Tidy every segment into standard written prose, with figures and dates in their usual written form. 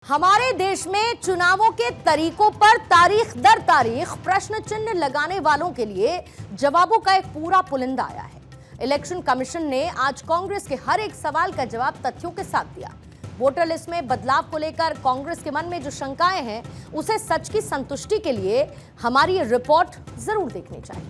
हमारे देश में चुनावों के तरीकों पर तारीख दर तारीख प्रश्न चिन्ह लगाने वालों के लिए जवाबों का एक पूरा पुलिंदा आया है। इलेक्शन कमीशन ने आज कांग्रेस के हर एक सवाल का जवाब तथ्यों के साथ दिया। वोटर लिस्ट में बदलाव को लेकर कांग्रेस के मन में जो शंकाएं हैं, उसे सच की संतुष्टि के लिए हमारी ये रिपोर्ट जरूर देखनी चाहिए।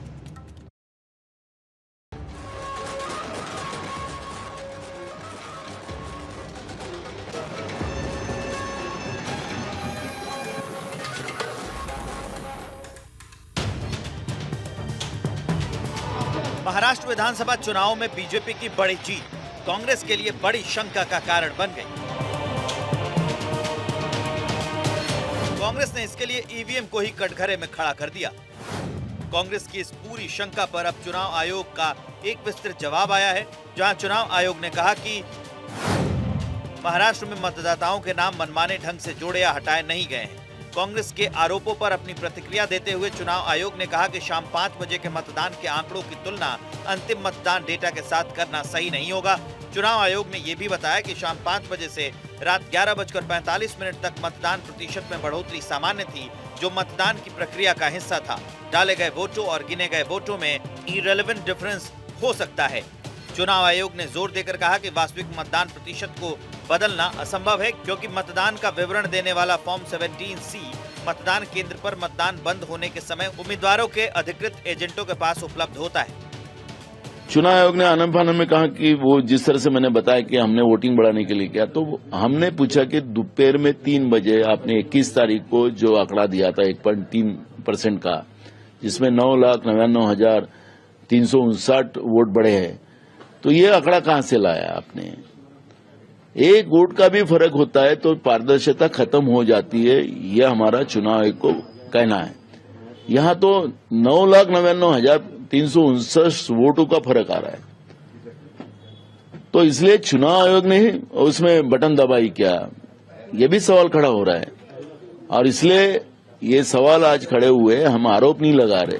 महाराष्ट्र विधानसभा चुनाव में बीजेपी की बड़ी जीत कांग्रेस के लिए बड़ी शंका का कारण बन गई। कांग्रेस ने इसके लिए ईवीएम को ही कटघरे में खड़ा कर दिया। कांग्रेस की इस पूरी शंका पर अब चुनाव आयोग का एक विस्तृत जवाब आया है, जहां चुनाव आयोग ने कहा कि महाराष्ट्र में मतदाताओं के नाम मनमाने ढंग से जोड़े या हटाए नहीं गए हैं। कांग्रेस के आरोपों पर अपनी प्रतिक्रिया देते हुए चुनाव आयोग ने कहा कि शाम 5 बजे के मतदान के आंकड़ों की तुलना अंतिम मतदान डेटा के साथ करना सही नहीं होगा। चुनाव आयोग ने यह भी बताया कि शाम 5 बजे से रात 11:45 तक मतदान प्रतिशत में बढ़ोतरी सामान्य थी, जो मतदान की प्रक्रिया का हिस्सा था। डाले गए वोटों और गिने गए वोटों में इरेलेवेंट डिफरेंस हो सकता है। चुनाव आयोग ने जोर देकर कहा कि वास्तविक मतदान प्रतिशत को बदलना असंभव है, क्योंकि मतदान का विवरण देने वाला फॉर्म 17C मतदान केंद्र पर मतदान बंद होने के समय उम्मीदवारों के अधिकृत एजेंटों के पास उपलब्ध होता है। चुनाव आयोग ने आनंद फानंद में कहा कि वो जिस तरह से मैंने बताया कि हमने वोटिंग बढ़ाने के लिए किया, तो हमने पूछा कि दोपहर में 3 बजे आपने 21 तारीख को जो आंकड़ा दिया था 1.3% का, जिसमें 9,99,359 वोट बढ़े हैं, तो ये आंकड़ा कहां से लाया आपने? एक वोट का भी फर्क होता है तो पारदर्शिता खत्म हो जाती है, यह हमारा चुनाव आयोग को कहना है। यहां तो 9,99,359 वोटों का फर्क आ रहा है, तो इसलिए चुनाव आयोग ने उसमें बटन दबाई क्या, यह भी सवाल खड़ा हो रहा है। और इसलिए ये सवाल आज खड़े हुए, हम आरोप नहीं लगा रहे।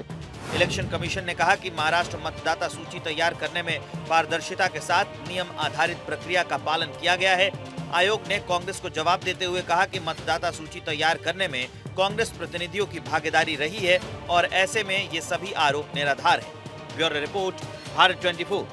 इलेक्शन कमीशन ने कहा कि महाराष्ट्र मतदाता सूची तैयार करने में पारदर्शिता के साथ नियम आधारित प्रक्रिया का पालन किया गया है। आयोग ने कांग्रेस को जवाब देते हुए कहा कि मतदाता सूची तैयार करने में कांग्रेस प्रतिनिधियों की भागीदारी रही है और ऐसे में ये सभी आरोप निराधार हैं। Bureau report, Bharat 24।